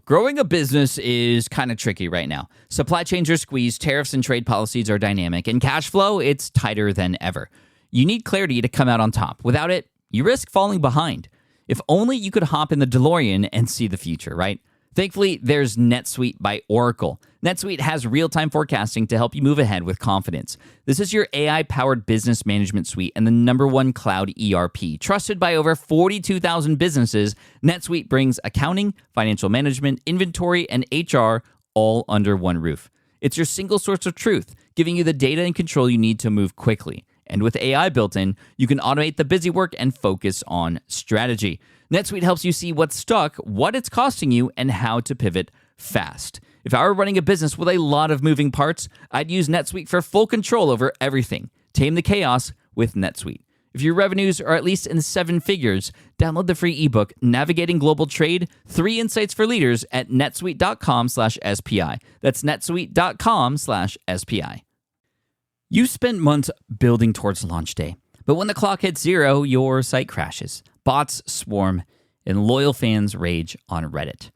Growing a business is kind of tricky right now. Supply chains are squeezed, tariffs and trade policies are dynamic, and cash flow, it's tighter than ever. You need clarity to come out on top. Without it, you risk falling behind. If only you could hop in the DeLorean and see the future, right? Thankfully, there's NetSuite by Oracle. NetSuite has real-time forecasting to help you move ahead with confidence. This is your AI-powered business management suite and the #1 cloud ERP. Trusted by over 42,000 businesses, NetSuite brings accounting, financial management, inventory, and HR all under one roof. It's your single source of truth, giving you the data and control you need to move quickly. And with AI built in, you can automate the busy work and focus on strategy. NetSuite helps you see what's stuck, what it's costing you, and how to pivot fast. If I were running a business with a lot of moving parts, I'd use NetSuite for full control over everything. Tame the chaos with NetSuite. If your revenues are at least in 7 figures, download the free ebook, Navigating Global Trade, 3 Insights for Leaders at netsuite.com/SPI. That's netsuite.com/SPI. You spent months building towards launch day, but when the clock hits 0, your site crashes. Bots swarm, and loyal fans rage on Reddit.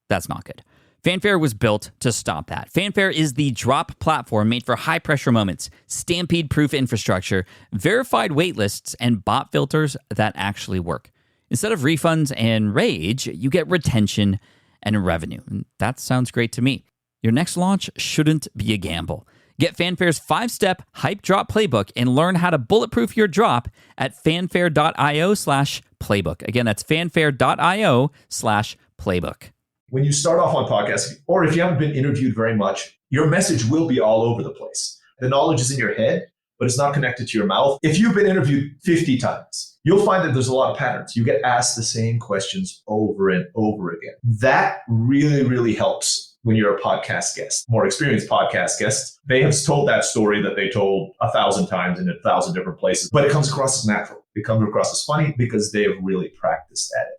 That's not good. Fanfare was built to stop that. Fanfare is the drop platform made for high-pressure moments, stampede-proof infrastructure, verified waitlists, and bot filters that actually work. Instead of refunds and rage, you get retention and revenue. And that sounds great to me. Your next launch shouldn't be a gamble. Get Fanfare's 5-step hype drop playbook and learn how to bulletproof your drop at fanfare.io/playbook. Again, that's fanfare.io/playbook. When you start off on podcasting, or if you haven't been interviewed very much, your message will be all over the place. The knowledge is in your head, but it's not connected to your mouth. If you've been interviewed 50 times, you'll find that there's a lot of patterns. You get asked the same questions over and over again. That really, really helps when you're a podcast guest. More experienced podcast guests, they have told that story that they told 1,000 times in 1,000 different places, but it comes across as natural. It comes across as funny because they have really practiced at it.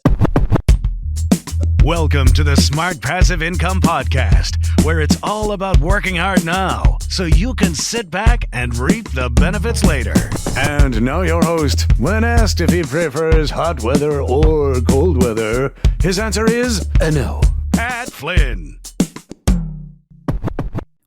Welcome to the Smart Passive Income Podcast, where it's all about working hard now so you can sit back and reap the benefits later. And now your host, when asked if he prefers hot weather or cold weather, his answer is no. Pat Flynn.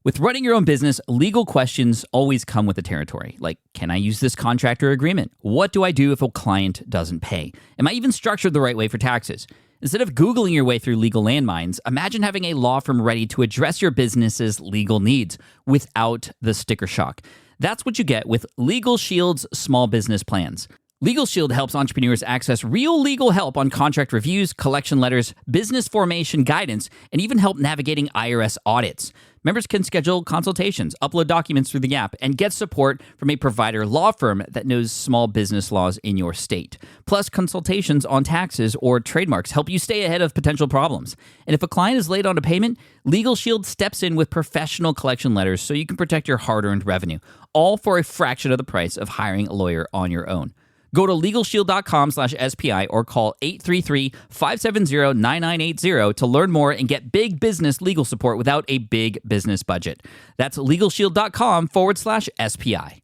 With running your own business, legal questions always come with the territory. Like, can I use this contract or agreement? What do I do if a client doesn't pay? Am I even structured the right way for taxes? Instead of Googling your way through legal landmines, imagine having a law firm ready to address your business's legal needs without the sticker shock. That's what you get with Legal Shield's small business plans. Legal Shield helps entrepreneurs access real legal help on contract reviews, collection letters, business formation guidance, and even help navigating IRS audits. Members can schedule consultations, upload documents through the app, and get support from a provider law firm that knows small business laws in your state. Plus, consultations on taxes or trademarks help you stay ahead of potential problems. And if a client is late on a payment, Legal Shield steps in with professional collection letters so you can protect your hard-earned revenue, all for a fraction of the price of hiring a lawyer on your own. Go to LegalShield.com/SPI or call 833-570-9980 to learn more and get big business legal support without a big business budget. That's LegalShield.com/SPI.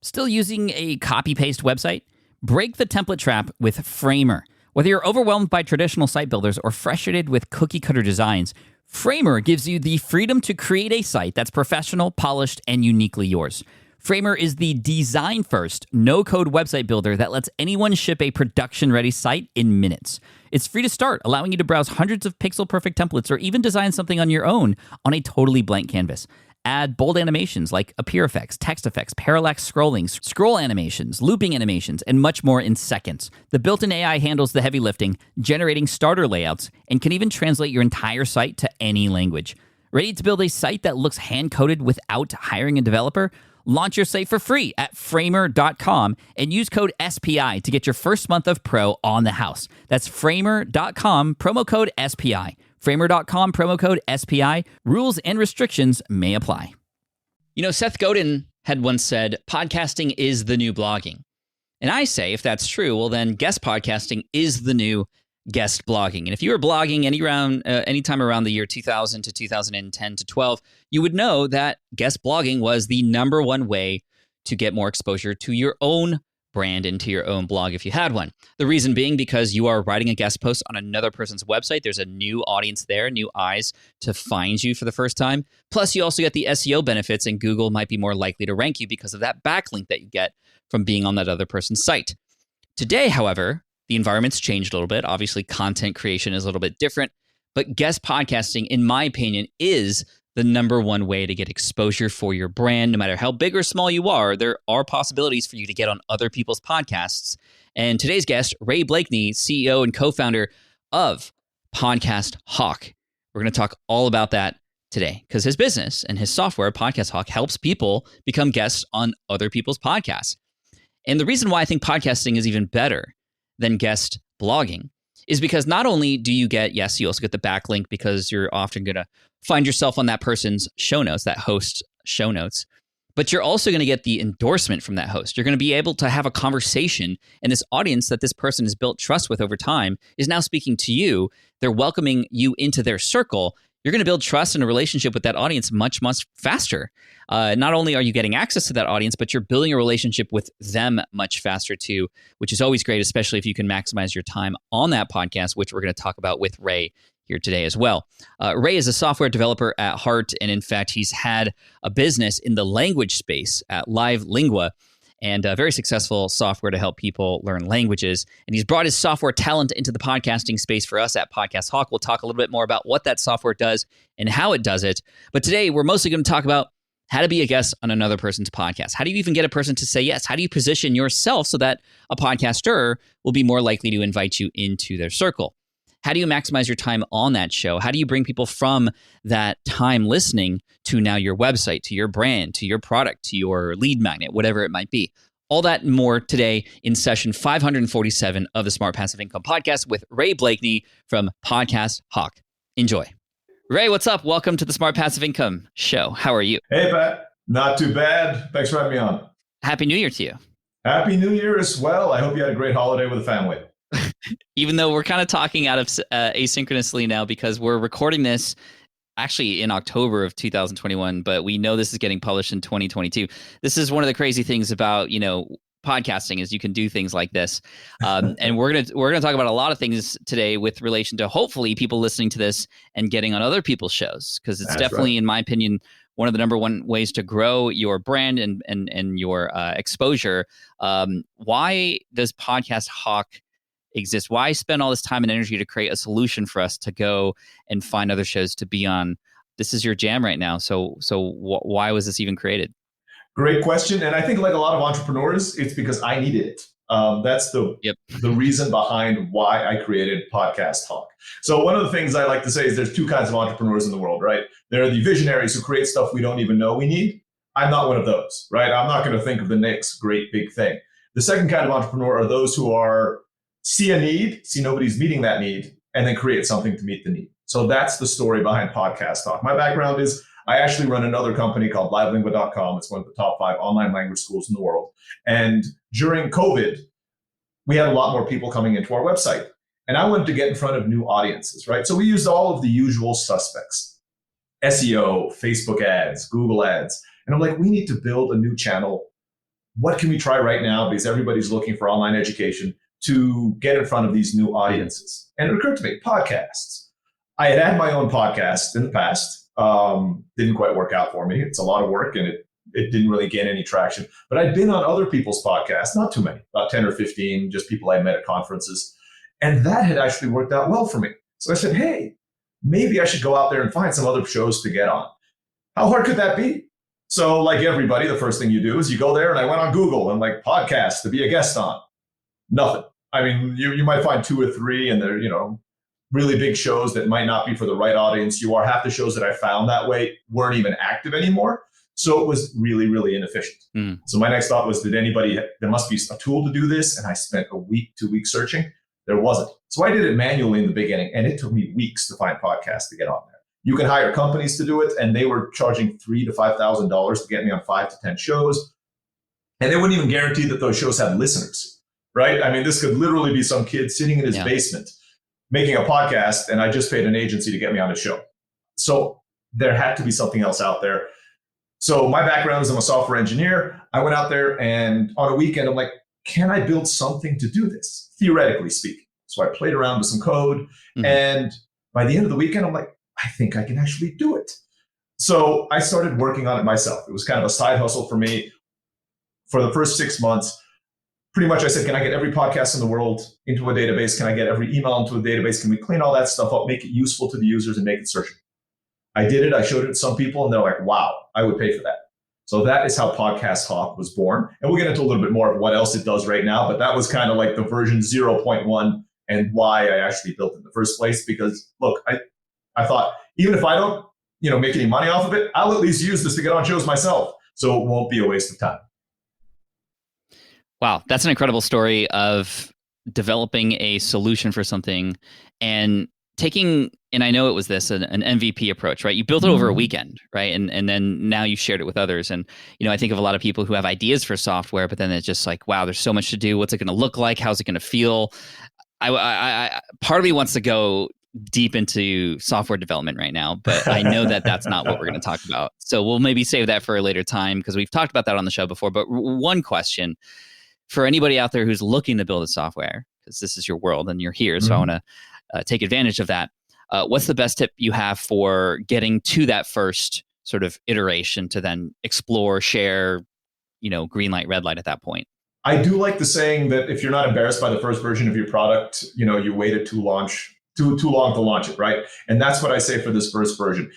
Still using a copy-paste website? Break the template trap with Framer. Whether you're overwhelmed by traditional site builders or frustrated with cookie-cutter designs, Framer gives you the freedom to create a site that's professional, polished, and uniquely yours. Framer is the design-first, no-code website builder that lets anyone ship a production-ready site in minutes. It's free to start, allowing you to browse hundreds of pixel-perfect templates or even design something on your own on a totally blank canvas. Add bold animations like appear effects, text effects, parallax scrolling, scroll animations, looping animations, and much more in seconds. The built-in AI handles the heavy lifting, generating starter layouts, and can even translate your entire site to any language. Ready to build a site that looks hand-coded without hiring a developer? Launch your site for free at framer.com and use code SPI to get your first month of pro on the house. That's framer.com, promo code SPI. Framer.com, promo code SPI. Rules and restrictions may apply. Seth Godin had once said, podcasting is the new blogging. And I say, if that's true, well, then guest podcasting is the new guest blogging. And if you were blogging anytime around the year 2000 to 2010 to 12, you would know that guest blogging was the #1 way to get more exposure to your own brand into your own blog if you had one. The reason being because you are writing a guest post on another person's website. There's a new audience there, new eyes to find you for the first time. Plus, you also get the SEO benefits, and Google might be more likely to rank you because of that backlink that you get from being on that other person's site. Today, however, the environment's changed a little bit. Obviously, content creation is a little bit different, but guest podcasting, in my opinion, is the number one way to get exposure for your brand. No matter how big or small you are, there are possibilities for you to get on other people's podcasts. And today's guest, Ray Blakney, CEO and co-founder of Podcast Hawk. We're going to talk all about that today because his business and his software, Podcast Hawk, helps people become guests on other people's podcasts. And the reason why I think podcasting is even better than guest blogging is because not only do you get, yes, you also get the backlink because you're often going to find yourself on that person's show notes, that host's show notes, but you're also going to get the endorsement from that host. You're going to be able to have a conversation, and this audience that this person has built trust with over time is now speaking to you. They're welcoming you into their circle. You're going to build trust and a relationship with that audience much, much faster. Not only are you getting access to that audience, but you're building a relationship with them much faster too, which is always great, especially if you can maximize your time on that podcast, which we're going to talk about with Ray here today as well. Ray is a software developer at heart, and in fact, he's had a business in the language space at Live Lingua, and a very successful software to help people learn languages. And he's brought his software talent into the podcasting space for us at Podcast Hawk. We'll talk a little bit more about what that software does and how it does it. But today, we're mostly going to talk about how to be a guest on another person's podcast. How do you even get a person to say yes? How do you position yourself so that a podcaster will be more likely to invite you into their circle? How do you maximize your time on that show? How do you bring people from that time listening to now your website, to your brand, to your product, to your lead magnet, whatever it might be? All that and more today in session 547 of the Smart Passive Income Podcast with Ray Blakney from Podcast Hawk. Enjoy. Ray, what's up? Welcome to the Smart Passive Income Show. How are you? Hey, Pat. Not too bad. Thanks for having me on. Happy New Year to you. Happy New Year as well. I hope you had a great holiday with the family. Even though we're kind of talking out of asynchronously now because we're recording this actually in October of 2021, but we know this is getting published in 2022. This is one of the crazy things about, podcasting is you can do things like this. And we're gonna talk about a lot of things today with relation to hopefully people listening to this and getting on other people's shows, because it's definitely, in my opinion, one of the number one ways to grow your brand and your exposure. Why does Podcast Hawk exist? Why spend all this time and energy to create a solution for us to go and find other shows to be on? This is your jam right now. So why was this even created? Great question. And I think like a lot of entrepreneurs, it's because I needed it. That's the reason behind why I created Podcast Hawk. So one of the things I like to say is there's two kinds of entrepreneurs in the world, right? There are the visionaries who create stuff we don't even know we need. I'm not one of those, right? I'm not going to think of the next great big thing. The second kind of entrepreneur are those who see a need, see nobody's meeting that need, and then create something to meet the need. So that's the story behind Podcast Hawk. My background is I actually run another company called livelingua.com. It's one of the top 5 online language schools in the world. And during COVID, we had a lot more people coming into our website. And I wanted to get in front of new audiences, right? So we used all of the usual suspects: SEO, Facebook ads, Google ads. And I'm like, we need to build a new channel. What can we try right now? Because everybody's looking for online education to get in front of these new audiences. And it occurred to me, podcasts. I had my own podcast in the past. Didn't quite work out for me. It's a lot of work and it didn't really gain any traction. But I'd been on other people's podcasts, not too many, about 10 or 15, just people I met at conferences. And that had actually worked out well for me. So I said, hey, maybe I should go out there and find some other shows to get on. How hard could that be? So like everybody, the first thing you do is you go there, and I went on Google and like podcasts to be a guest on. Nothing. I mean, you might find 2 or 3 and they're, really big shows that might not be for the right audience. Half the shows that I found that way weren't even active anymore. So it was really, really inefficient. So my next thought was, there must be a tool to do this. And I spent a week, 2 weeks searching. There wasn't. So I did it manually in the beginning, and it took me weeks to find podcasts to get on there. You can hire companies to do it, and they were charging $3,000 to $5,000 to get me on 5 to 10 shows. And they wouldn't even guarantee that those shows had listeners, right? I mean, this could literally be some kid sitting in his basement making a podcast, and I just paid an agency to get me on a show. So there had to be something else out there. So my background is I'm a software engineer. I went out there, and on a weekend, I'm like, can I build something to do this, theoretically speaking? So I played around with some code. Mm-hmm. And by the end of the weekend, I'm like, I think I can actually do it. So I started working on it myself. It was kind of a side hustle for me. For the first 6 months, pretty much I said, can I get every podcast in the world into a database? Can I get every email into a database? Can we clean all that stuff up, make it useful to the users, and make it searchable? I did it. I showed it to some people, and they're like, wow, I would pay for that. So that is how Podcast Hawk was born. And we'll get into a little bit more of what else it does right now. But that was kind of like the version 0.1 and why I actually built it in the first place. Because look, I thought, even if I don't make any money off of it, I'll at least use this to get on shows myself. So it won't be a waste of time. Wow, that's an incredible story of developing a solution for something and taking, and I know it was this, an MVP approach, right? You built it over a weekend, right? And then now you shared it with others. And, I think of a lot of people who have ideas for software, but then it's just like, wow, there's so much to do. What's it going to look like? How's it going to feel? I part of me wants to go deep into software development right now, but I know that that's not what we're going to talk about. So we'll maybe save that for a later time because we've talked about that on the show before. But one question for anybody out there who's looking to build a software, because this is your world and you're here, so I want to take advantage of that. What's the best tip you have for getting to that first sort of iteration to then explore, share, green light, red light at that point? I do like the saying that if you're not embarrassed by the first version of your product, you waited too long to launch it, right? And that's what I say for this first version.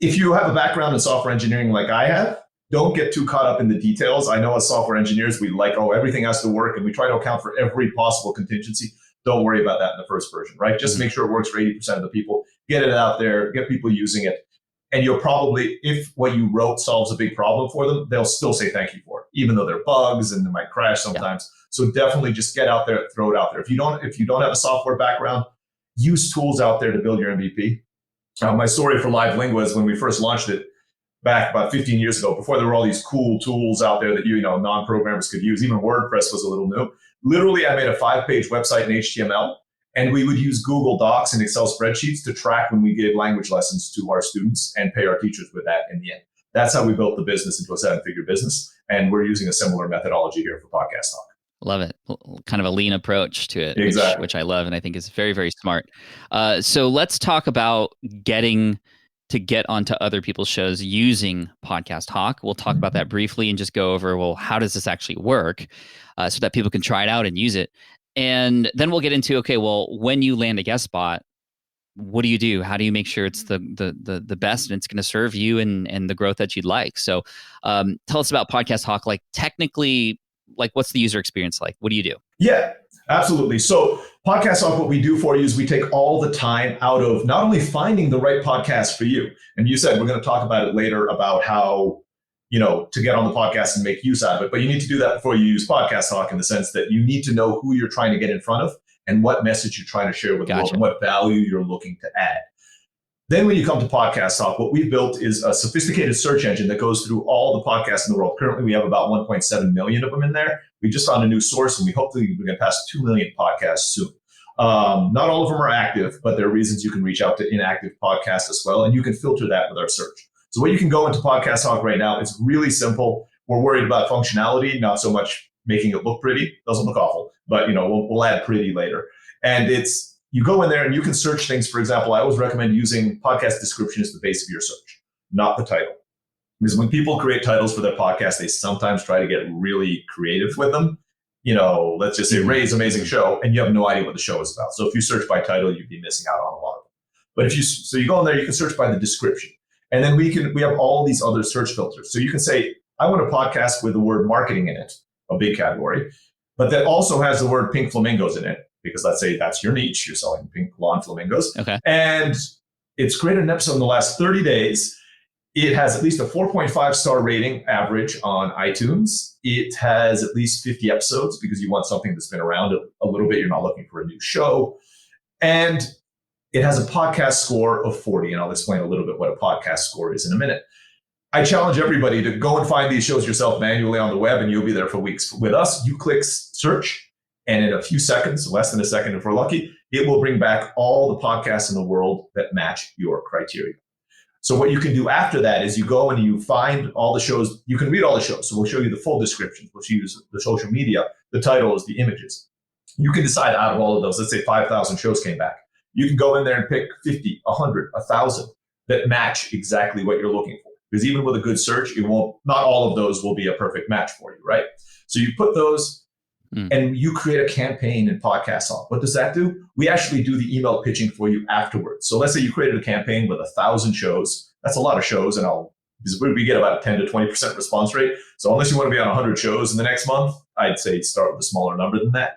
If you have a background in software engineering like I have, don't get too caught up in the details. I know as software engineers, we like, everything has to work, and we try to account for every possible contingency. Don't worry about that in the first version, right? Just make sure it works for 80% of the people. Get it out there, get people using it. And you'll probably, if what you wrote solves a big problem for them, they'll still say thank you for it, even though there are bugs and they might crash sometimes. Yeah. So definitely just get out there, throw it out there. If you don't have a software background, use tools out there to build your MVP. My story for Live Lingua is when we first launched it back about 15 years ago, before there were all these cool tools out there that non-programmers could use. Even WordPress was a little new. Literally, I made a 5-page website in HTML, and we would use Google Docs and Excel spreadsheets to track when we gave language lessons to our students and pay our teachers with that in the end. That's how we built the business into a 7-figure business. And we're using a similar methodology here for Podcast Talk. Love it. Kind of a lean approach to it, exactly. which I love and I think is very, very smart. So let's talk about getting to get onto other people's shows using Podcast Hawk. We'll talk about that briefly and just go over, well, how does this actually work so that people can try it out and use it. And then we'll get into, okay, well, when you land a guest spot, what do you do? How do you make sure it's the best and it's going to serve you and the growth that you'd like? So tell us about Podcast Hawk, like technically, like what's the user experience like? What do you do? Yeah, absolutely. So Podcast Hawk, what we do for you is we take all the time out of not only finding the right podcast for you, and you said we're going to talk about it later about how, to get on the podcast and make use out of it, but you need to do that before you use Podcast Hawk in the sense that you need to know who you're trying to get in front of and what message you're trying to share with the world and what value you're looking to add. Then when you come to Podcast Talk, what we've built is a sophisticated search engine that goes through all the podcasts in the world. Currently, we have about 1.7 million of them in there. We just found a new source, and we hopefully we're going to pass 2 million podcasts soon. Not all of them are active, but there are reasons you can reach out to inactive podcasts as well, and you can filter that with our search. So what you can go into Podcast Talk right now, it's really simple. We're worried about functionality, not so much making it look pretty. It doesn't look awful, but we'll add pretty later. And you go in there and you can search things. For example, I always recommend using podcast description as the base of your search, not the title. Because when people create titles for their podcast, they sometimes try to get really creative with them. Let's just say Ray's Amazing Show, and you have no idea what the show is about. So if you search by title, you'd be missing out on a lot of them. But you go in there, you can search by the description. And then we have all these other search filters. So you can say, I want a podcast with the word marketing in it, a big category, but that also has the word pink flamingos in it. Because let's say that's your niche, you're selling pink lawn flamingos. Okay. And it's created an episode in the last 30 days. It has at least a 4.5 star rating average on iTunes. It has at least 50 episodes because you want something that's been around a little bit. You're not looking for a new show. And it has a podcast score of 40. And I'll explain a little bit what a podcast score is in a minute. I challenge everybody to go and find these shows yourself manually on the web, and you'll be there for weeks. With us, you click search. And in a few seconds, less than a second if we're lucky, it will bring back all the podcasts in the world that match your criteria. So what you can do after that is you go and you find all the shows. You can read all the shows. So we'll show you the full descriptions. We'll show you the social media. the titles, the images. You can decide out of all of those, let's say 5,000 shows came back. You can go in there and pick 50, 100, 1,000 that match exactly what you're looking for. Because even with a good search, not all of those will be a perfect match for you, right? So you put those and you create a campaign in Podcast Hawk. What does that do? We actually do the email pitching for you afterwards. So let's say you created a campaign with 1,000 shows. That's a lot of shows, and we get about a 10 to 20% response rate. So unless you want to be on 100 shows in the next month, I'd say start with a smaller number than that.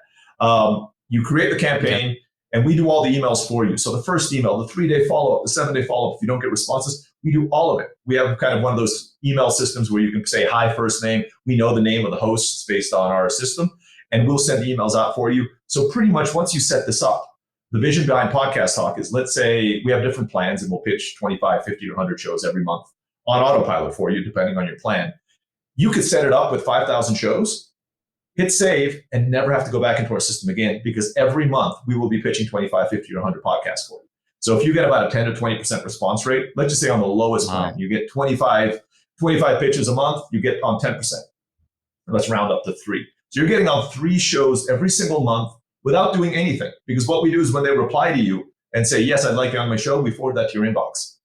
You create the campaign, and we do all the emails for you. So the first email, the 3-day follow-up, the 7-day follow-up, if you don't get responses, we do all of it. We have kind of one of those email systems where you can say hi, first name. We know the name of the hosts based on our system, and we'll send the emails out for you. So pretty much once you set this up, the vision behind Podcast Talk is, let's say we have different plans and we'll pitch 25, 50, or 100 shows every month on autopilot for you, depending on your plan. You could set it up with 5,000 shows, hit save, and never have to go back into our system again, because every month we will be pitching 25, 50, or 100 podcasts for you. So if you get about a 10 to 20% response rate, let's just say on the lowest plan, you get 25 pitches a month, you get on 10%. Let's round up to 3. So you're getting on 3 shows every single month without doing anything. Because what we do is when they reply to you and say, yes, I'd like you on my show, we forward that to your inbox.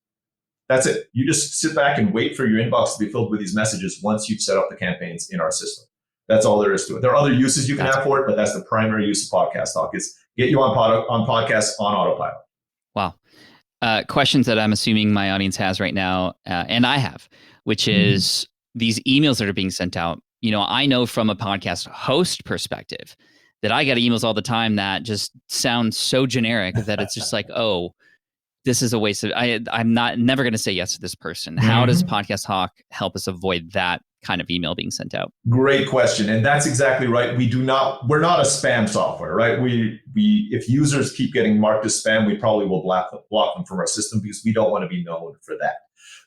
That's it. You just sit back and wait for your inbox to be filled with these messages once you've set up the campaigns in our system. That's all there is to it. There are other uses you can have for it, but that's the primary use of Podcast Talk, is get you on podcasts on autopilot. Wow. Questions that I'm assuming my audience has right now, and I have, which is these emails that are being sent out. You know, I know from a podcast host perspective that I get emails all the time that just sound so generic that it's just like, oh, this is a waste of, I'm never going to say yes to this person. How does Podcast Hawk help us avoid that kind of email being sent out? Great question. And that's exactly right. We're not a spam software, right? If users keep getting marked as spam, we probably will block them from our system, because we don't want to be known for that.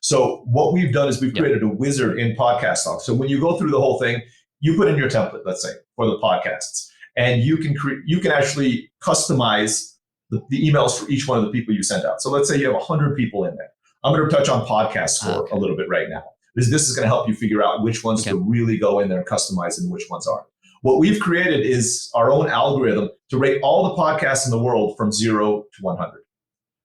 So what we've done is we've created a wizard in Podcast Hawk. So when you go through the whole thing, you put in your template, let's say, for the podcasts, and you can actually customize the emails for each one of the people you send out. So let's say you have 100 people in there. I'm going to touch on podcast score a little bit right now. This is going to help you figure out which ones to really go in there and customize and which ones aren't. What we've created is our own algorithm to rate all the podcasts in the world from 0 to 100.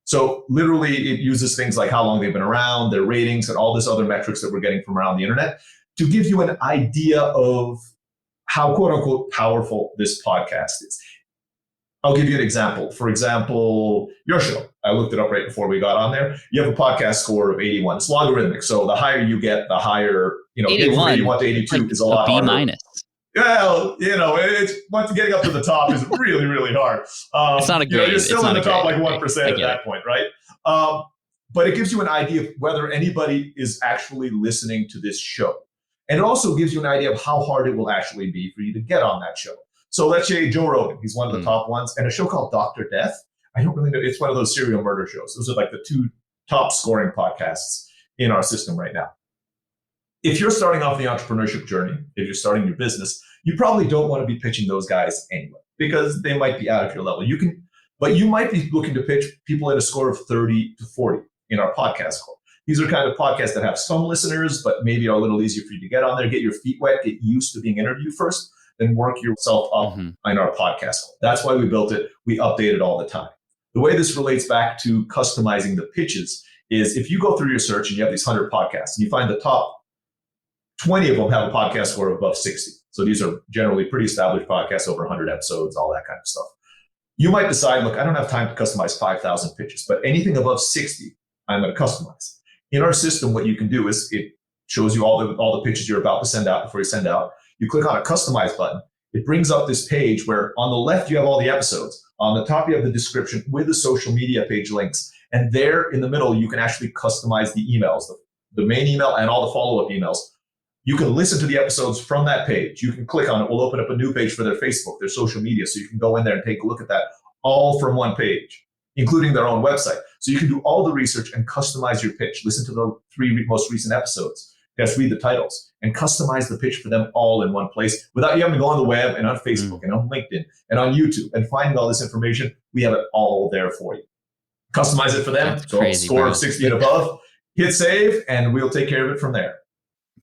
So literally it uses things like how long they've been around, their ratings, and all this other metrics that we're getting from around the internet to give you an idea of how quote unquote powerful this podcast is. I'll give you an example. For example, your show. I looked it up right before we got on there. You have a podcast score of 81. It's logarithmic. So the higher you get, the higher, 81 from 81 to 82 is a lot harder. B-. Well, it's once getting up to the top is really, really hard. It's not a grade. You're still in the top like 1% at that point, right? But it gives you an idea of whether anybody is actually listening to this show. And it also gives you an idea of how hard it will actually be for you to get on that show. So let's say Joe Rogan, he's one of the top ones, and a show called Dr. Death. I don't really know. It's one of those serial murder shows. Those are like the 2 top scoring podcasts in our system right now. If you're starting off the entrepreneurship journey, if you're starting your business, you probably don't want to be pitching those guys anyway, because they might be out of your level. But you might be looking to pitch people at a score of 30 to 40 in our podcast score. These are kind of podcasts that have some listeners, but maybe are a little easier for you to get on there, get your feet wet, get used to being interviewed first, then work yourself up in our podcast. That's why we built it. We update it all the time. The way this relates back to customizing the pitches is if you go through your search and you have these 100 podcasts and you find the top 20 of them have a podcast score of above 60. So these are generally pretty established podcasts, over 100 episodes, all that kind of stuff. You might decide, look, I don't have time to customize 5,000 pitches, but anything above 60, I'm going to customize. In our system, what you can do is it shows you all the pitches you're about to send out before you send out. You click on a customize button. It brings up this page where on the left, you have all the episodes. On the top, you have the description with the social media page links. And there in the middle, you can actually customize the emails, the main email and all the follow-up emails. You can listen to the episodes from that page. You can click on it. We'll open up a new page for their Facebook, their social media. So you can go in there and take a look at that all from one page, including their own website. So you can do all the research and customize your pitch. Listen to the 3 most recent episodes. Just read the titles and customize the pitch for them all in one place without you having to go on the web and on Facebook and on LinkedIn and on YouTube and finding all this information. We have it all there for you. Customize it for them. That's so crazy, score of 60 and above, hit save, and we'll take care of it from there.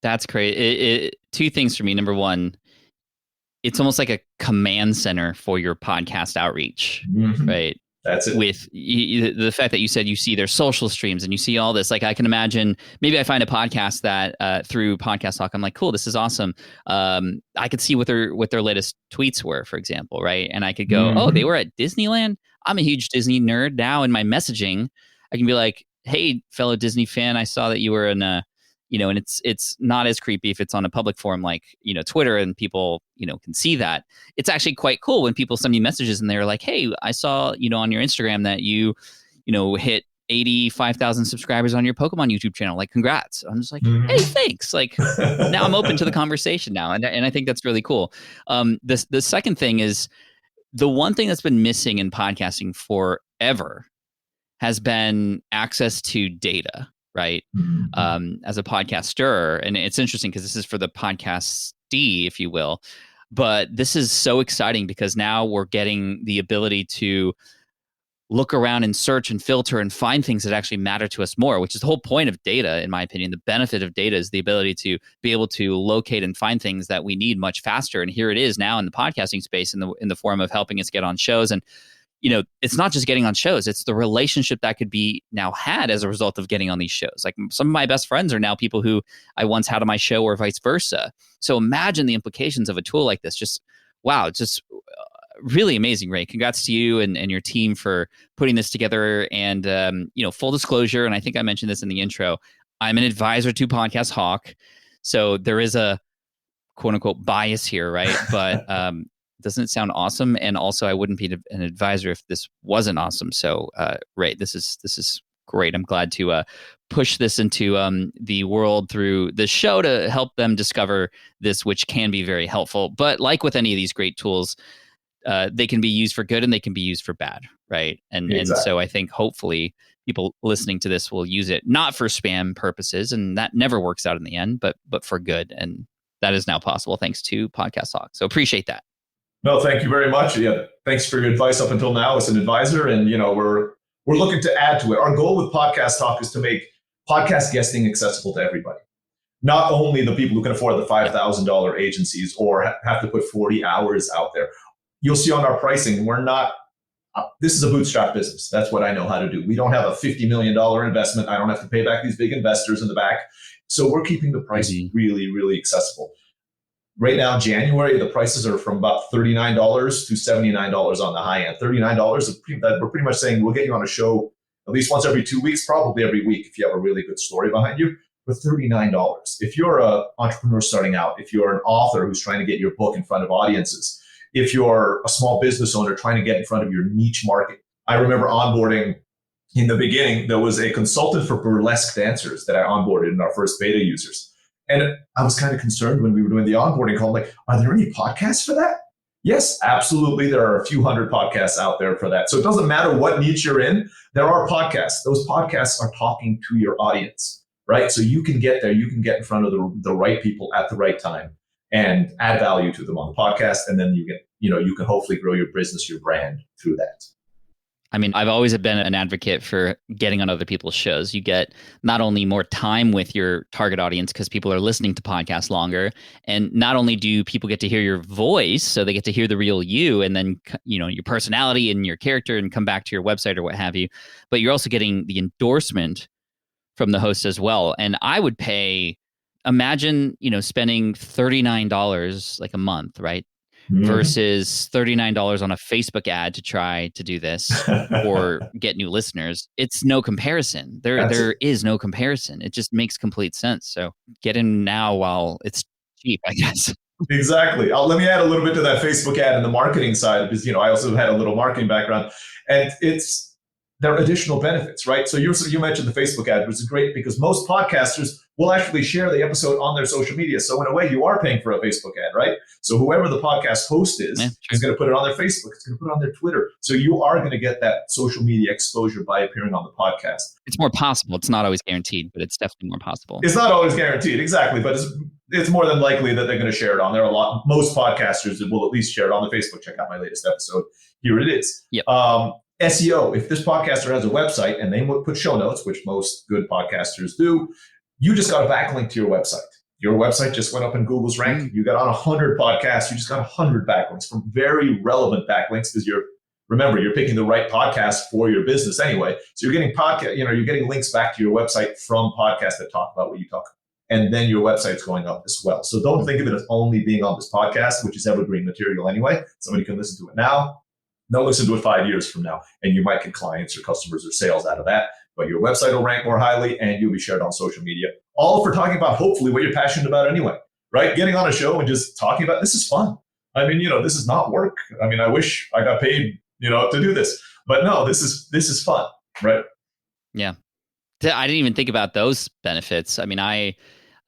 That's great. 2 things for me. Number one, it's almost like a command center for your podcast outreach, right? That's it. With the fact that you said you see their social streams and you see all this, like I can imagine maybe I find a podcast that through Podcast Talk, I'm like, cool, this is awesome. I could see what their latest tweets were, for example, right? And I could go, oh, they were at Disneyland. I'm a huge Disney nerd. Now in my messaging, I can be like, hey, fellow Disney fan, I saw that you were in a, and it's not as creepy if it's on a public forum like, Twitter and people, can see that. It's actually quite cool when people send me messages and they're like, hey, I saw, on your Instagram that you hit 85,000 subscribers on your Pokemon YouTube channel. Like, congrats. I'm just like, hey, thanks. Like, now I'm open to the conversation now. And I think that's really cool. The second thing is the one thing that's been missing in podcasting forever has been access to data. Right. As a podcaster. And it's interesting because this is for the podcastee, if you will. But this is so exciting because now we're getting the ability to look around and search and filter and find things that actually matter to us more, which is the whole point of data, in my opinion. The benefit of data is the ability to be able to locate and find things that we need much faster. And here it is now in the podcasting space in the form of helping us get on shows. And it's not just getting on shows, it's the relationship that could be now had as a result of getting on these shows. Like some of my best friends are now people who I once had on my show or vice versa. So imagine the implications of a tool like this. Just, wow, just really amazing, Ray. Congrats to you and your team for putting this together. And, full disclosure, and I think I mentioned this in the intro, I'm an advisor to Podcast Hawk. So there is a quote unquote bias here, right? But, doesn't it sound awesome? And also, I wouldn't be an advisor if this wasn't awesome. So, Ray, this is great. I'm glad to push this into the world through the show to help them discover this, which can be very helpful. But like with any of these great tools, they can be used for good and they can be used for bad, right? And so I think hopefully people listening to this will use it not for spam purposes, and that never works out in the end, but for good. And that is now possible thanks to Podcast Talk. So appreciate that. No, thank you very much. Yeah, thanks for your advice up until now as an advisor. And, we're looking to add to it. Our goal with Podcast Talk is to make podcast guesting accessible to everybody. Not only the people who can afford the $5,000 agencies or have to put 40 hours out there. You'll see on our pricing, this is a bootstrap business. That's what I know how to do. We don't have a $50 million investment. I don't have to pay back these big investors in the back. So we're keeping the price really, really accessible. Right now, January, the prices are from about $39 to $79 on the high end. $39, we're pretty much saying we'll get you on a show at least once every 2 weeks, probably every week if you have a really good story behind you, for $39. If you're an entrepreneur starting out, if you're an author who's trying to get your book in front of audiences, if you're a small business owner trying to get in front of your niche market. I remember onboarding in the beginning, there was a consultant for burlesque dancers that I onboarded in our first beta users. And I was kind of concerned when we were doing the onboarding call, like, are there any podcasts for that? Yes, absolutely. There are a few hundred podcasts out there for that. So it doesn't matter what niche you're in. There are podcasts. Those podcasts are talking to your audience, right? So you can get there. You can get in front of the right people at the right time and add value to them on the podcast. And then you can hopefully grow your business, your brand through that. I mean, I've always been an advocate for getting on other people's shows. You get not only more time with your target audience because people are listening to podcasts longer, and not only do people get to hear your voice, so they get to hear the real you and then, your personality and your character and come back to your website or what have you, but you're also getting the endorsement from the host as well. And I would imagine, spending $39 like a month, right? Versus $39 on a Facebook ad to try to do this or get new listeners. It's no comparison. There is no comparison. It just makes complete sense. So get in now while it's cheap, I guess. Exactly. Let me add a little bit to that Facebook ad and the marketing side, because I also had a little marketing background, and there are additional benefits, right? So you mentioned the Facebook ad, which is great because most podcasters will actually share the episode on their social media. So in a way, you are paying for a Facebook ad, right? So whoever the podcast host is going to put it on their Facebook. It's going to put it on their Twitter. So you are going to get that social media exposure by appearing on the podcast. It's more possible. It's not always guaranteed, but it's definitely more possible. It's not always guaranteed, exactly. But it's more than likely that they're going to share it on there. Most podcasters will at least share it on the Facebook. Check out my latest episode. Here it is. Yep. SEO, if this podcaster has a website and they put show notes, which most good podcasters do, you just got a backlink to your website. Your website just went up in Google's ranking. You got on 100 podcasts. You just got 100 backlinks from very relevant backlinks because remember, you're picking the right podcast for your business anyway. So you're getting you're getting links back to your website from podcasts that talk about what you talk about. And then your website's going up as well. So don't think of it as only being on this podcast, which is evergreen material anyway. Somebody can listen to it now. They'll listen to it 5 years from now, and you might get clients or customers or sales out of that. But your website will rank more highly, and you'll be shared on social media. All for talking about hopefully what you're passionate about anyway, right? Getting on a show and just talking about this is fun. I mean, this is not work. I mean, I wish I got paid, to do this, but no, this is fun, right? Yeah, I didn't even think about those benefits. I mean, I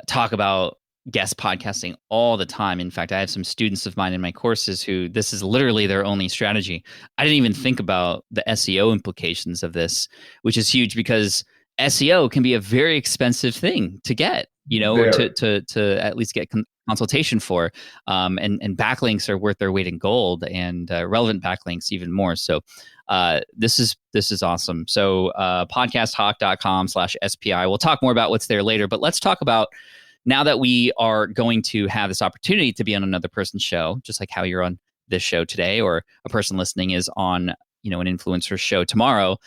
talk about guest podcasting all the time. In fact, I have some students of mine in my courses who this is literally their only strategy. I didn't even think about the SEO implications of this, which is huge because SEO can be a very expensive thing to get, or to at least get consultation for. And backlinks are worth their weight in gold, and relevant backlinks even more. So this is awesome. So podcasthawk.com/SPI. We'll talk more about what's there later, but let's talk about now that we are going to have this opportunity to be on another person's show, just like how you're on this show today, or a person listening is on, an influencer show tomorrow.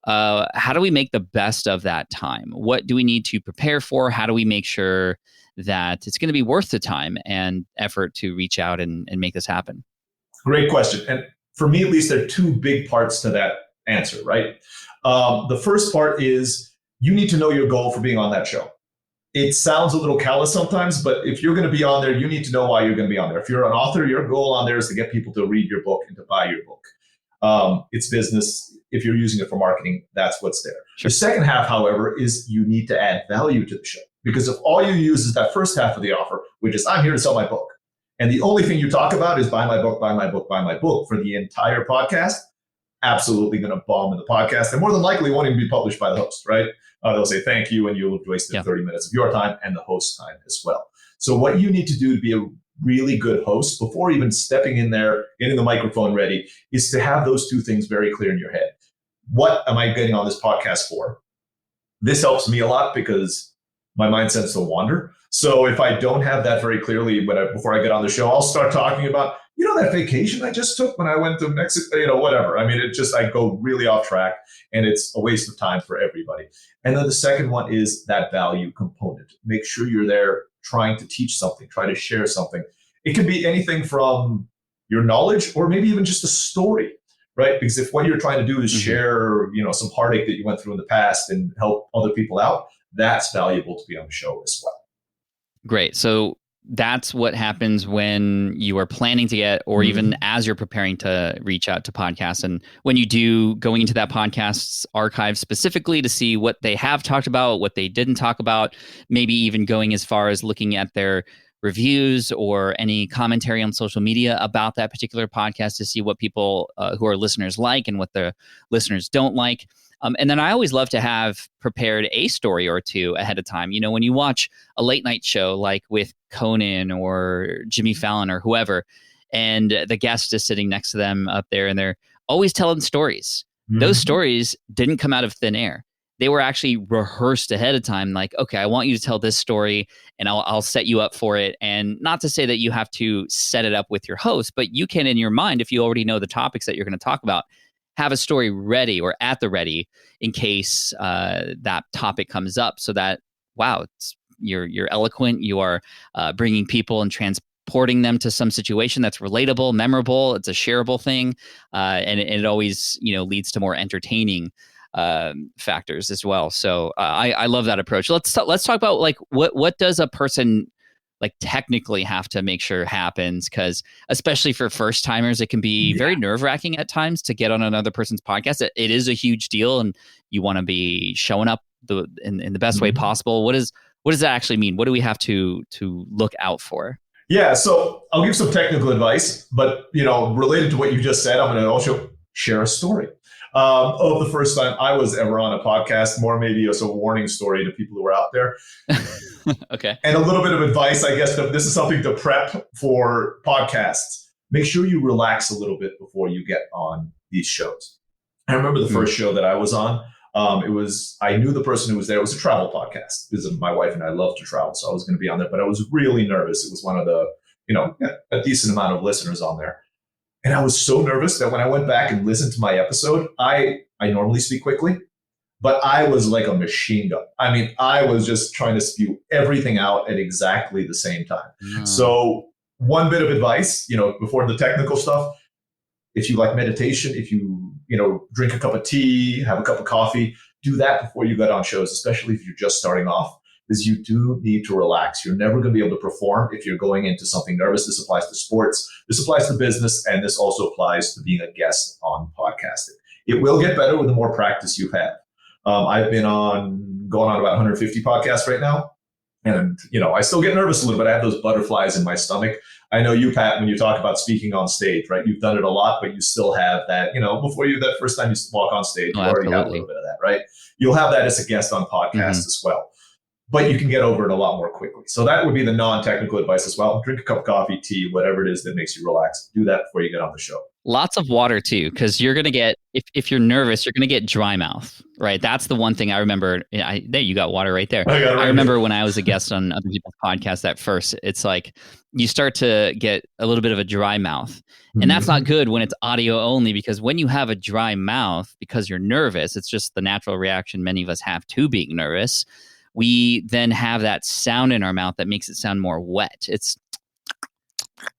How do we make the best of that time? What do we need to prepare for? How do we make sure that it's going to be worth the time and effort to reach out and make this happen? Great question. And for me, at least, there are two big parts to that answer, right? The first part is you need to know your goal for being on that show. It sounds a little callous sometimes, but if you're going to be on there, you need to know why you're going to be on there. If you're an author, your goal on there is to get people to read your book and to buy your book. It's business. If you're using it for marketing, that's what's there. Sure. The second half, however, is you need to add value to the show. Because if all you use is that first half of the offer, which is I'm here to sell my book, and the only thing you talk about is buy my book, buy my book, buy my book for the entire podcast, absolutely going to bomb in the podcast, and more than likely won't even be published by the host, right? They'll say thank you, and you'll have wasted 30 minutes of your time and the host's time as well. So what you need to do to be a really good host before even stepping in there, getting the microphone ready, is to have those two things very clear in your head. What am I getting on this podcast for? This helps me a lot because my mind tends to wander. So if I don't have that very clearly before I get on the show, I'll start talking about, that vacation I just took when I went to Mexico, whatever. I mean, I go really off track, and it's a waste of time for everybody. And then the second one is that value component. Make sure you're there trying to teach something, try to share something. It can be anything from your knowledge or maybe even just a story, right? Because if what you're trying to do is share, some heartache that you went through in the past and help other people out, that's valuable to be on the show as well. Great. So that's what happens when you are planning to get, or even as you're preparing to reach out to podcasts. And when you do, going into that podcast's archive specifically to see what they have talked about, what they didn't talk about, maybe even going as far as looking at their reviews or any commentary on social media about that particular podcast to see what people who are listeners like and what the listeners don't like. And then I always love to have prepared a story or two ahead of time. When you watch a late night show like with Conan or Jimmy Fallon or whoever, and the guest is sitting next to them up there and they're always telling stories. Those stories didn't come out of thin air. They were actually rehearsed ahead of time. Like, okay, I want you to tell this story and I'll set you up for it. And not to say that you have to set it up with your host, but you can in your mind, if you already know the topics that you're going to talk about, have a story ready or at the ready in case that topic comes up, so that, wow, you're eloquent, you are bringing people and transporting them to some situation that's relatable, memorable, it's a shareable thing, and it always leads to more entertaining factors as well. So I love that approach. Let's talk about like what does a person like technically have to make sure happens, because especially for first timers, it can be very nerve-wracking at times to get on another person's podcast. It is a huge deal, and you want to be showing up in the best way possible. What does that actually mean? What do we have to look out for? Yeah, so I'll give some technical advice, but related to what you just said, I'm going to also share a story of the first time I was ever on a podcast, more maybe as a warning story to people who are out there. Okay. And a little bit of advice, I guess, this is something to prep for podcasts. Make sure you relax a little bit before you get on these shows. I remember the first show that I was on. I knew the person who was there. It was a travel podcast because my wife and I love to travel. So I was going to be on there, but I was really nervous. It was one of the, a decent amount of listeners on there. And I was so nervous that when I went back and listened to my episode, I normally speak quickly, but I was like a machine gun. I mean, I was just trying to spew everything out at exactly the same time. So one bit of advice, before the technical stuff, if you like meditation, if you drink a cup of tea, have a cup of coffee, do that before you get on shows, especially if you're just starting off, because you do need to relax. You're never going to be able to perform if you're going into something nervous. This applies to sports, this applies to business, and this also applies to being a guest on podcasting. It will get better with the more practice you have. I've been going on about 150 podcasts right now. And, I still get nervous a little bit. I have those butterflies in my stomach. I know you, Pat, when you talk about speaking on stage, right? You've done it a lot, but you still have that, before that first time you walk on stage, you already have a little bit of that, right? You'll have that as a guest on podcasts as well. But you can get over it a lot more quickly. So that would be the non-technical advice as well. Drink a cup of coffee, tea, whatever it is that makes you relax. Do that before you get on the show. Lots of water too, because you're going to get, if you're nervous, you're going to get dry mouth, right? That's the one thing I remember. There, you got water right there. I remember when I was a guest on other people's podcasts at first, it's like you start to get a little bit of a dry mouth. And that's not good when it's audio only, because when you have a dry mouth, because you're nervous, it's just the natural reaction many of us have to being nervous. We then have that sound in our mouth that makes it sound more wet. It's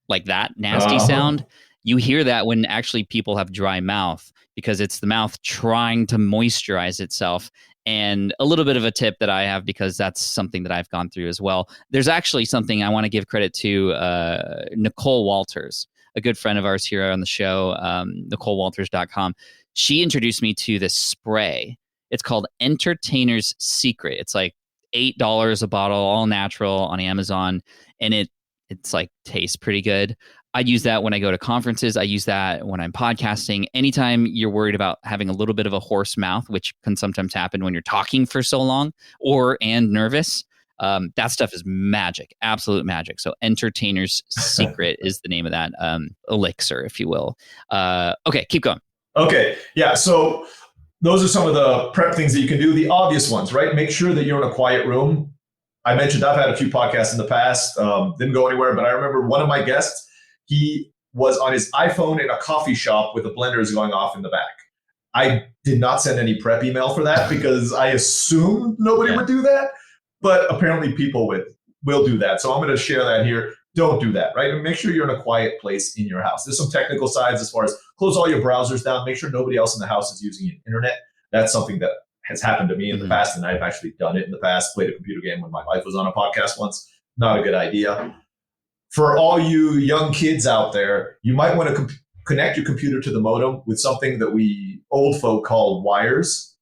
like that nasty sound. You hear that when actually people have dry mouth, because it's the mouth trying to moisturize itself. And a little bit of a tip that I have, because that's something that I've gone through as well. There's actually something I want to give credit to Nicole Walters, a good friend of ours here on the show, NicoleWalters.com. She introduced me to this spray. It's called Entertainer's Secret. It's like $8 a bottle, all natural on Amazon. And it's like tastes pretty good. I use that when I go to conferences. I use that when I'm podcasting. Anytime you're worried about having a little bit of a hoarse mouth, which can sometimes happen when you're talking for so long and nervous, that stuff is magic, absolute magic. So Entertainer's Secret is the name of that elixir, if you will. Okay, keep going. Okay, yeah, so those are some of the prep things that you can do. The obvious ones, right? Make sure that you're in a quiet room. I mentioned I've had a few podcasts in the past, didn't go anywhere, but I remember one of my guests, he was on his iPhone in a coffee shop with the blenders going off in the back. I did not send any prep email for that because I assumed nobody would do that, but apparently people will do that. So I'm going to share that here. Don't do that, right? And make sure you're in a quiet place in your house. There's some technical sides as far as close all your browsers down. Make sure nobody else in the house is using an internet. That's something that has happened to me in the past, and I've actually done it in the past. Played a computer game when my wife was on a podcast once. Not a good idea. For all you young kids out there, you might want to connect your computer to the modem with something that we old folk call wires,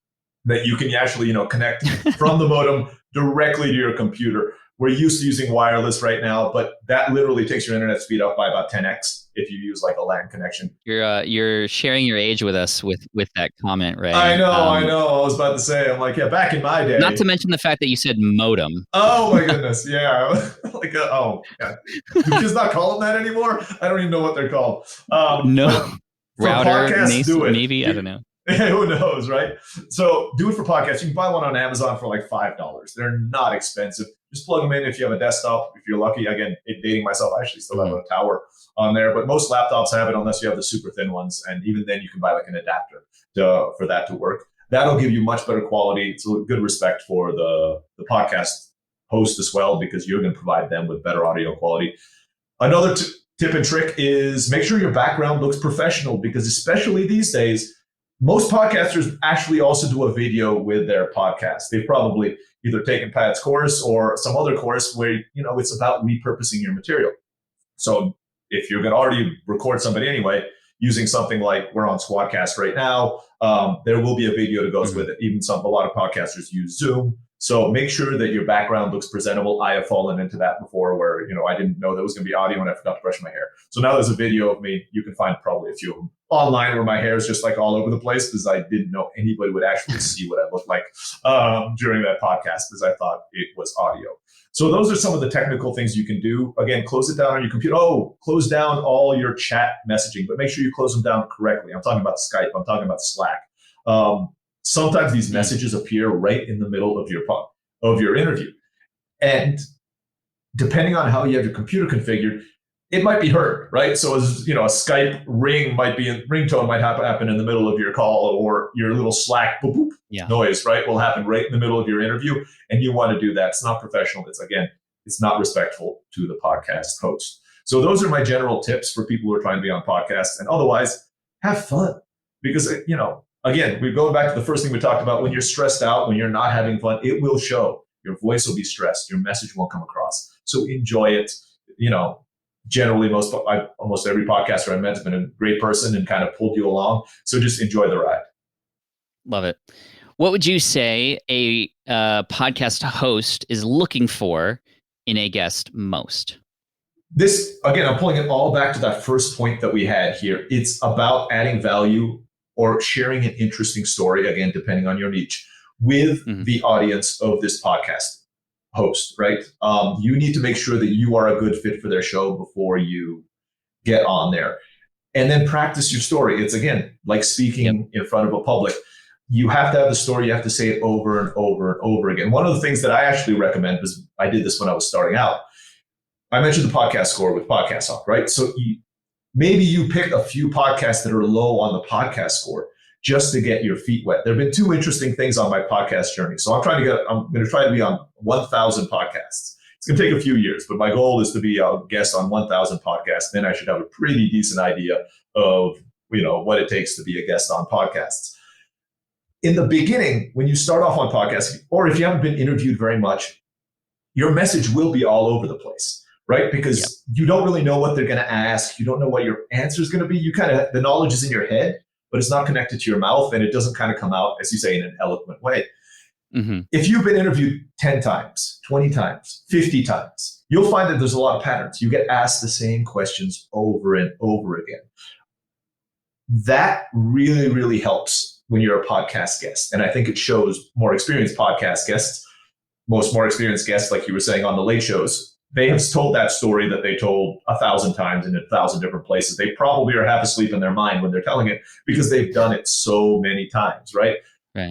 that you can actually connect from the modem directly to your computer. We're used to using wireless right now, but that literally takes your internet speed up by about 10x if you use like a LAN connection. You're sharing your age with us with that comment, right? I know. I was about to say, I'm like, yeah, back in my day. Not to mention the fact that you said modem. Oh my goodness, yeah. Like, yeah. Do kids not call them that anymore? I don't even know what they're called. No. Router, maybe, I don't know. Who knows, right? So do it for podcasts. You can buy one on Amazon for like $5. They're not expensive. Just plug them in if you have a desktop. If you're lucky, again, dating myself, I actually still have a tower on there, but most laptops have it unless you have the super thin ones. And even then you can buy like an adapter for that to work. That'll give you much better quality. It's a good respect for the podcast host as well, because you're going to provide them with better audio quality. Another tip and trick is make sure your background looks professional, because especially these days, most podcasters actually also do a video with their podcast. They've probably either taken Pat's course or some other course where, it's about repurposing your material. So if you're going to already record somebody anyway, using something like we're on Squadcast right now, there will be a video that goes with it. Even a lot of podcasters use Zoom. So make sure that your background looks presentable. I have fallen into that before where, I didn't know there was going to be audio and I forgot to brush my hair. So now there's a video of me. You can find probably a few of them online where my hair is just like all over the place, because I didn't know anybody would actually see what I looked like during that podcast, because I thought it was audio. So those are some of the technical things you can do. Again, close it down on your computer. Close down all your chat messaging, but make sure you close them down correctly. I'm talking about Skype. I'm talking about Slack. Sometimes these messages appear right in the middle of your interview. And depending on how you have your computer configured, it might be heard, right? So as a Skype ringtone might happen in the middle of your call, or your little Slack boop, boop noise, right? Will happen right in the middle of your interview. And you want to do that. It's not professional. It's not respectful to the podcast host. So those are my general tips for people who are trying to be on podcasts. And otherwise, have fun. Because, again, we're going back to the first thing we talked about. When you're stressed out, when you're not having fun, it will show. Your voice will be stressed. Your message won't come across. So enjoy it. Generally, almost every podcaster I've met has been a great person and kind of pulled you along. So just enjoy the ride. Love it. What would you say a podcast host is looking for in a guest most? This, again, I'm pulling it all back to that first point that we had here. It's about adding value or sharing an interesting story, again, depending on your niche, with the audience of this podcast host, right? You need to make sure that you are a good fit for their show before you get on there. And then practice your story. It's, again, like speaking in front of a public. You have to have the story. You have to say it over and over and over again. One of the things that I actually recommend, because I did this when I was starting out, I mentioned the podcast score with Podcast Hawk, right? So maybe you pick a few podcasts that are low on the podcast score just to get your feet wet. There have been two interesting things on my podcast journey. So I'm going to try to be on 1,000 podcasts. It's going to take a few years, but my goal is to be a guest on 1,000 podcasts. Then I should have a pretty decent idea of, what it takes to be a guest on podcasts. In the beginning, when you start off on podcasts, or if you haven't been interviewed very much, your message will be all over the place, right? Because you don't really know what they're going to ask. You don't know what your answer is going to be. The knowledge is in your head, but it's not connected to your mouth, and it doesn't kind of come out, as you say, in an eloquent way. If you've been interviewed 10 times, 20 times, 50 times, you'll find that there's a lot of patterns. You get asked the same questions over and over again. That really, really helps when you're a podcast guest. And I think it shows more experienced podcast guests, more experienced guests, like you were saying on the late shows, they have told that story that they told 1,000 times in 1,000 different places. They probably are half asleep in their mind when they're telling it because they've done it so many times, right?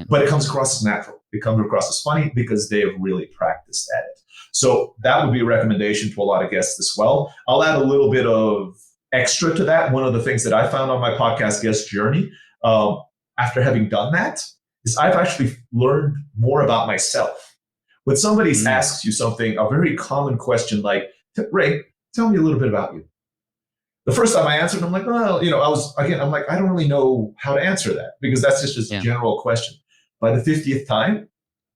But it comes across as natural. It comes across as funny because they have really practiced at it. So that would be a recommendation to a lot of guests as well. I'll add a little bit of extra to that. One of the things that I found on my podcast guest journey, after having done that, is I've actually learned more about myself. When somebody asks you something, a very common question like, Ray, tell me a little bit about you. The first time I answered, I'm like, well, I'm like, I don't really know how to answer that because that's just a general question. By the 50th time,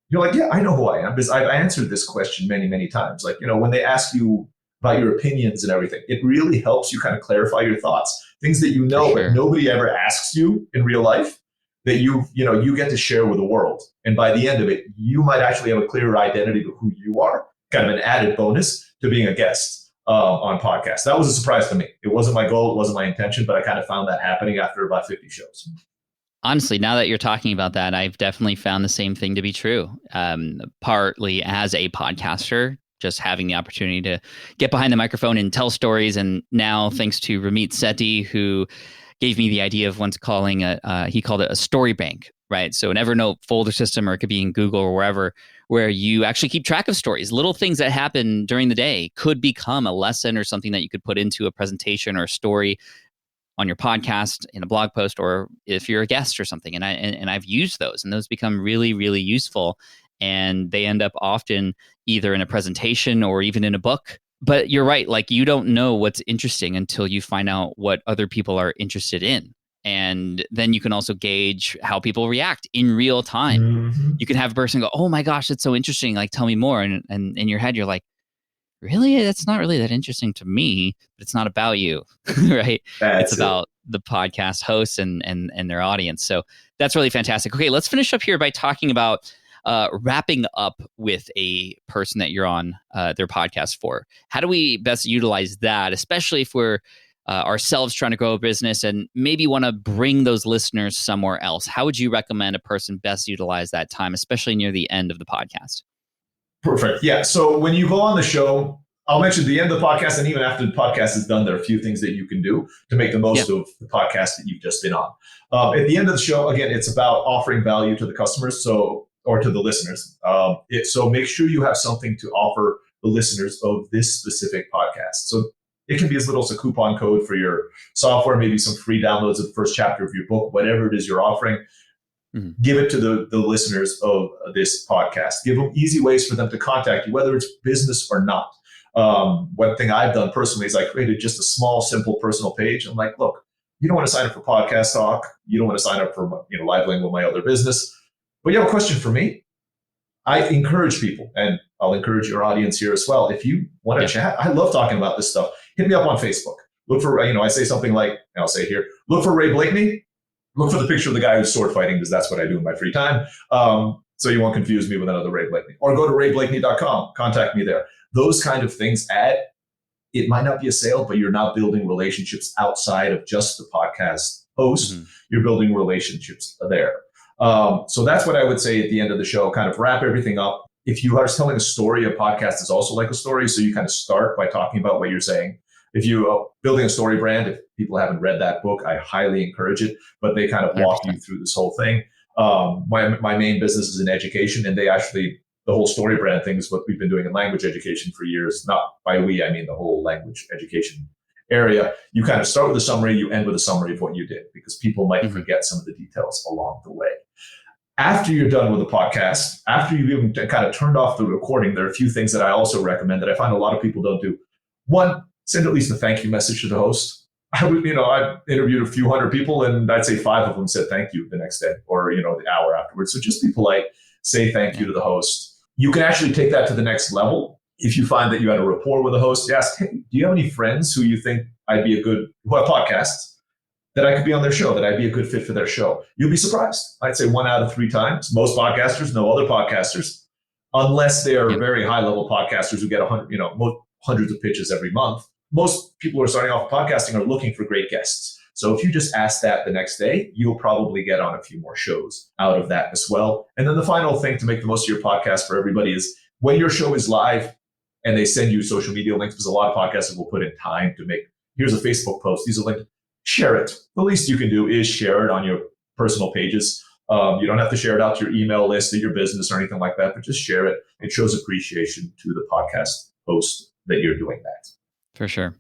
you're like, yeah, I know who I am because I've answered this question many, many times. Like, when they ask you about your opinions and everything, it really helps you kind of clarify your thoughts, things that but nobody ever asks you in real life, that you get to share with the world. And by the end of it, you might actually have a clearer identity of who you are, kind of an added bonus to being a guest on podcasts. That was a surprise to me. It wasn't my goal. It wasn't my intention, but I kind of found that happening after about 50 shows. Honestly, now that you're talking about that, I've definitely found the same thing to be true. Partly as a podcaster, just having the opportunity to get behind the microphone and tell stories. And now thanks to Ramit Sethi, who gave me the idea of once calling he called it a story bank, right? So an Evernote folder system, or it could be in Google or wherever, where you actually keep track of stories. Little things that happen during the day could become a lesson or something that you could put into a presentation or a story on your podcast, in a blog post, or if you're a guest or something. And I've used those, and those become really, really useful. And they end up often either in a presentation or even in a book. But you're right, like you don't know what's interesting until you find out what other people are interested in. And then you can also gauge how people react in real time. You can have a person go, oh my gosh, that's so interesting. Like, tell me more. And in your head, you're like, really? That's not really that interesting to me, but it's not about you, right? It's about the podcast hosts and their audience. So that's really fantastic. Okay, let's finish up here by talking about wrapping up with a person that you're on their podcast for. How do we best utilize that, especially if we're ourselves trying to grow a business and maybe want to bring those listeners somewhere else? How would you recommend a person best utilize that time, especially near the end of the podcast? Perfect. Yeah. So when you go on the show, I'll mention the end of the podcast, and even after the podcast is done, there are a few things that you can do to make the most of the podcast that you've just been on. At the end of the show, again, it's about offering value to the customers, or to the listeners. So make sure you have something to offer the listeners of this specific podcast. So it can be as little as a coupon code for your software, maybe some free downloads of the first chapter of your book, whatever it is you're offering. Give it to the listeners of this podcast. Give them easy ways for them to contact you, whether it's business or not. One thing I've done personally is I created just a small, simple personal page. I'm like, look, you don't want to sign up for Podcast Talk. You don't want to sign up for Live Language, my other business. But you have a question for me? I encourage people, and I'll encourage your audience here as well. If you want to chat, I love talking about this stuff. Hit me up on Facebook. Look for, I say something like, I'll say here, look for Ray Blakney. Look for the picture of the guy who's sword fighting, because that's what I do in my free time. So you won't confuse me with another Ray Blakney. Or go to rayblakeney.com. Contact me there. Those kind of things it might not be a sale, but you're not building relationships outside of just the podcast host. You're building relationships there. So that's what I would say at the end of the show, kind of wrap everything up. If you are telling a story, a podcast is also like a story. So you kind of start by talking about what you're saying. If you are building a story brand, if people haven't read that book, I highly encourage it, but they kind of walk you through this whole thing. My main business is in education, and the whole story brand thing is what we've been doing in language education for years. Not by we, I mean the whole language education area. You kind of start with a summary, you end with a summary of what you did, because people might forget some of the details along the way. After you're done with the podcast, after you've even kind of turned off the recording, there are a few things that I also recommend that I find a lot of people don't do. One, send at least a thank you message to the host. I've interviewed a few hundred people, and I'd say 5 of them said thank you the next day, or the hour afterwards. So just be polite, say thank you to the host. You can actually take that to the next level. If you find that you had a rapport with the host, you ask, hey, do you have any friends who you think who have podcasts, that I could be on their show, that I'd be a good fit for their show? You'll be surprised. I'd say 1 out of 3 times. Most podcasters know other podcasters, unless they are very high level podcasters who get hundreds of pitches every month. Most people who are starting off podcasting are looking for great guests. So if you just ask that the next day, you'll probably get on a few more shows out of that as well. And then the final thing to make the most of your podcast for everybody is when your show is live and they send you social media links, because a lot of podcasters will put in time to make, here's a Facebook post, these are links, share it. The least you can do is share it on your personal pages. You don't have to share it out to your email list or your business or anything like that, but just share it. It shows appreciation to the podcast host that you're doing that. For sure.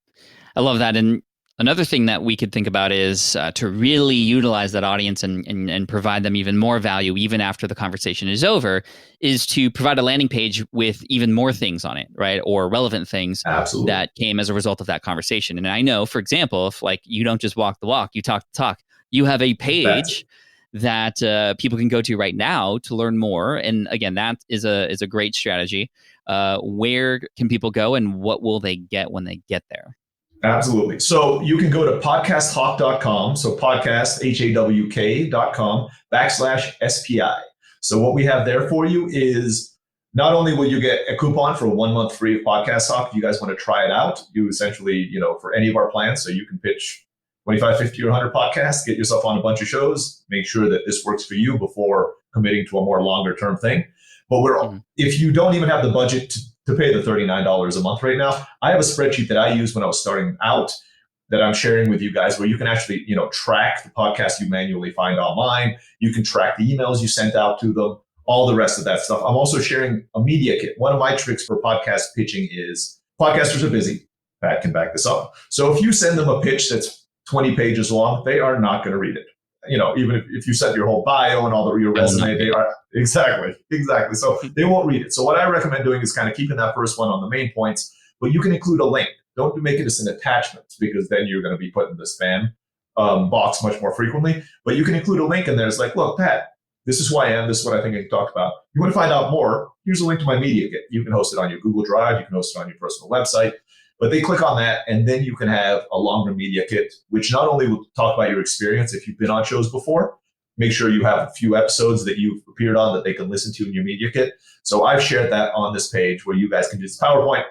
I love that. And another thing that we could think about is to really utilize that audience and provide them even more value, even after the conversation is over, is to provide a landing page with even more things on it, right? Or relevant things that came as a result of that conversation. And I know, for example, if you don't just walk the walk, you talk the talk, you have a page that people can go to right now to learn more. And again, that is a great strategy. Where can people go, and what will they get when they get there? Absolutely. So you can go to podcasthawk.com. So podcast, HAWK.com/SPI. So what we have there for you is not only will you get a coupon for 1 month free of Podcast Talk, if you guys want to try it out, you essentially, for any of our plans. So you can pitch 25, 50, or 100 podcasts, get yourself on a bunch of shows, make sure that this works for you before committing to a more longer term thing. But if you don't even have the budget to pay the $39 a month right now, I have a spreadsheet that I used when I was starting out that I'm sharing with you guys, where you can actually, track the podcast you manually find online. You can track the emails you sent out to them, all the rest of that stuff. I'm also sharing a media kit. One of my tricks for podcast pitching is podcasters are busy. Pat can back this up. So if you send them a pitch that's 20 pages long, they are not going to read it. Even if you set your whole bio and all your resume, they are exactly. So they won't read it. So what I recommend doing is kind of keeping that first one on the main points, but you can include a link. Don't make it as an attachment, because then you're going to be put in the spam box much more frequently. But you can include a link in there. It's like, look, Pat, this is who I am. This is what I think I can talk about. You want to find out more? Here's a link to my media kit. You can host it on your Google Drive. You can host it on your personal website. But they click on that, and then you can have a longer media kit, which not only will talk about your experience if you've been on shows before, make sure you have a few episodes that you've appeared on that they can listen to in your media kit. So I've shared that on this page where you guys can just PowerPoint,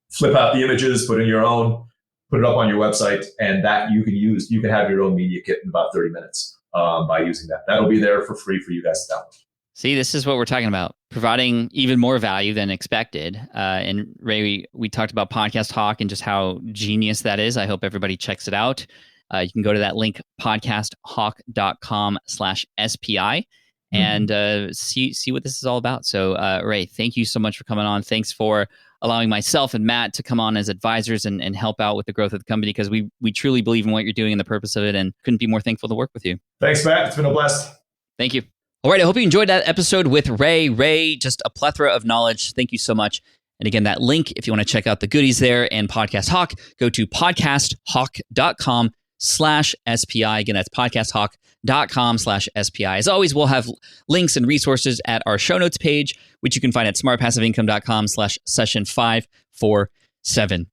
flip out the images, put in your own, put it up on your website, and that you can use. You can have your own media kit in about 30 minutes by using that. That'll be there for free for you guys to download. See, this is what we're talking about. providing even more value than expected. And Ray, we talked about Podcast Hawk and just how genius that is. I hope everybody checks it out. You can go to that link, podcasthawk.com/SPI, and see what this is all about. So, Ray, thank you so much for coming on. Thanks for allowing myself and Matt to come on as advisors and help out with the growth of the company, because we truly believe in what you're doing and the purpose of it, and couldn't be more thankful to work with you. Thanks, Matt. It's been a blast. Thank you. All right, I hope you enjoyed that episode with Ray. Ray, just a plethora of knowledge. Thank you so much. And again, that link, if you want to check out the goodies there and Podcast Hawk, go to podcasthawk.com/SPI. Again, that's podcasthawk.com/SPI. As always, we'll have links and resources at our show notes page, which you can find at smartpassiveincome.com/session547.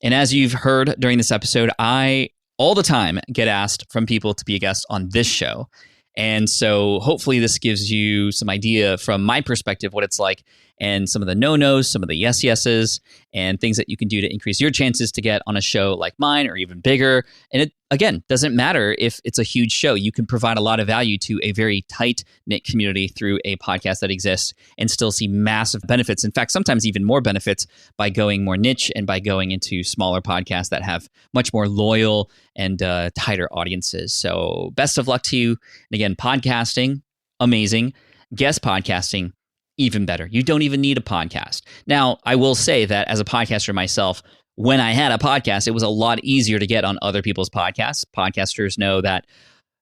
And as you've heard during this episode, I all the time get asked from people to be a guest on this show. And so hopefully this gives you some idea from my perspective what it's like, and some of the no-nos, some of the yes-yeses, and things that you can do to increase your chances to get on a show like mine or even bigger. And it, again, doesn't matter if it's a huge show. You can provide a lot of value to a very tight-knit community through a podcast that exists and still see massive benefits. In fact, sometimes even more benefits by going more niche and by going into smaller podcasts that have much more loyal and tighter audiences. So best of luck to you. And again, podcasting, amazing. Guest podcasting, even better. You don't even need a podcast. Now, I will say that as a podcaster myself, when I had a podcast, it was a lot easier to get on other people's podcasts. Podcasters know that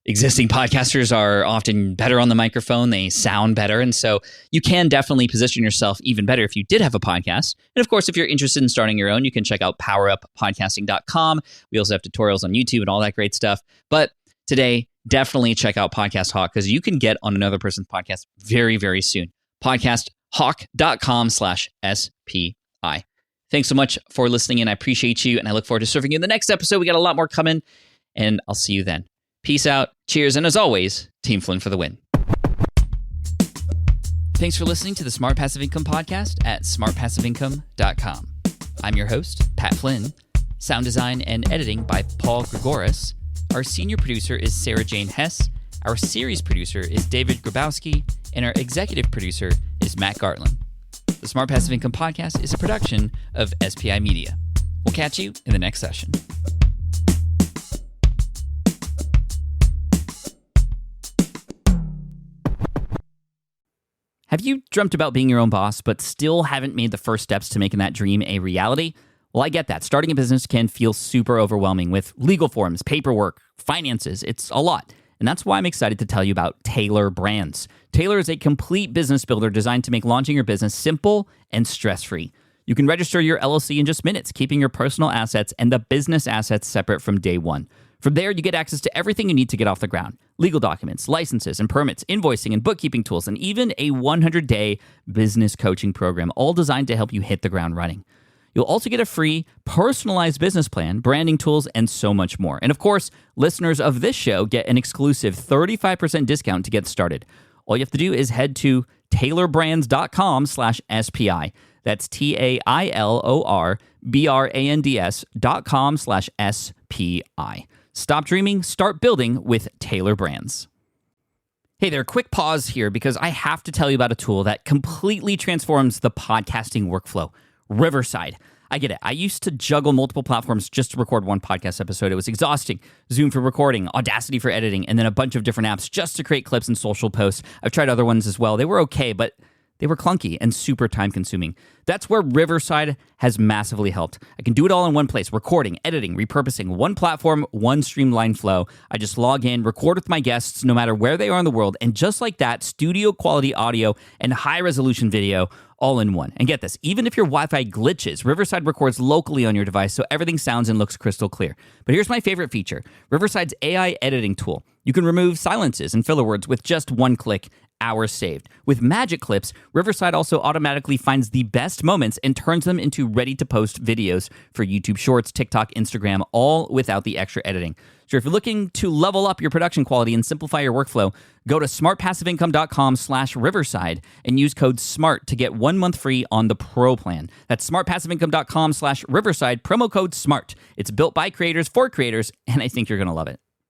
existing podcasters are often better on the microphone. They sound better. And so you can definitely position yourself even better if you did have a podcast. And of course, if you're interested in starting your own, you can check out poweruppodcasting.com. We also have tutorials on YouTube and all that great stuff. But today, definitely check out Podcast Hawk, because you can get on another person's podcast very, very soon. podcasthawk.com/SPI. Thanks so much for listening in. I appreciate you, and I look forward to serving you in the next episode. We got a lot more coming, and I'll see you then. Peace out. Cheers. And as always, Team Flynn for the win. Thanks for listening to the Smart Passive Income Podcast at smartpassiveincome.com. I'm your host, Pat Flynn. Sound design and editing by Paul Gregoris. Our senior producer is Sarah Jane Hess. Our series producer is David Grabowski, and our executive producer is Matt Gartland. The Smart Passive Income Podcast is a production of SPI Media. We'll catch you in the next session. Have you dreamt about being your own boss, but still haven't made the first steps to making that dream a reality? Well, I get that. Starting a business can feel super overwhelming with legal forms, paperwork, finances. It's a lot. And that's why I'm excited to tell you about Taylor Brands. Taylor is a complete business builder designed to make launching your business simple and stress-free. You can register your LLC in just minutes, keeping your personal assets and the business assets separate from day one. From there, you get access to everything you need to get off the ground: legal documents, licenses and permits, invoicing and bookkeeping tools, and even a 100-day business coaching program, all designed to help you hit the ground running. You'll also get a free personalized business plan, branding tools, and so much more. And of course, listeners of this show get an exclusive 35% discount to get started. All you have to do is head to taylorbrands.com/SPI. That's TAILORBRANDS.com/SPI. Stop dreaming, start building with Taylor Brands. Hey there, quick pause here because I have to tell you about a tool that completely transforms the podcasting workflow. Riverside. I get it. I used to juggle multiple platforms just to record one podcast episode. It was exhausting. Zoom for recording, Audacity for editing, and then a bunch of different apps just to create clips and social posts. I've tried other ones as well. They were okay, but they were clunky and super time-consuming. That's where Riverside has massively helped. I can do it all in one place: recording, editing, repurposing, one platform, one streamlined flow. I just log in, record with my guests no matter where they are in the world, and just like that, studio-quality audio and high-resolution video all in one. And get this, even if your Wi-Fi glitches, Riverside records locally on your device so everything sounds and looks crystal clear. But here's my favorite feature: Riverside's AI editing tool. You can remove silences and filler words with just one click. Hours saved. With Magic Clips, Riverside also automatically finds the best moments and turns them into ready-to-post videos for YouTube Shorts, TikTok, Instagram, all without the extra editing. So if you're looking to level up your production quality and simplify your workflow, go to smartpassiveincome.com/Riverside and use code SMART to get 1 month free on the Pro plan. That's smartpassiveincome.com/Riverside, promo code SMART. It's built by creators for creators, and I think you're going to love it.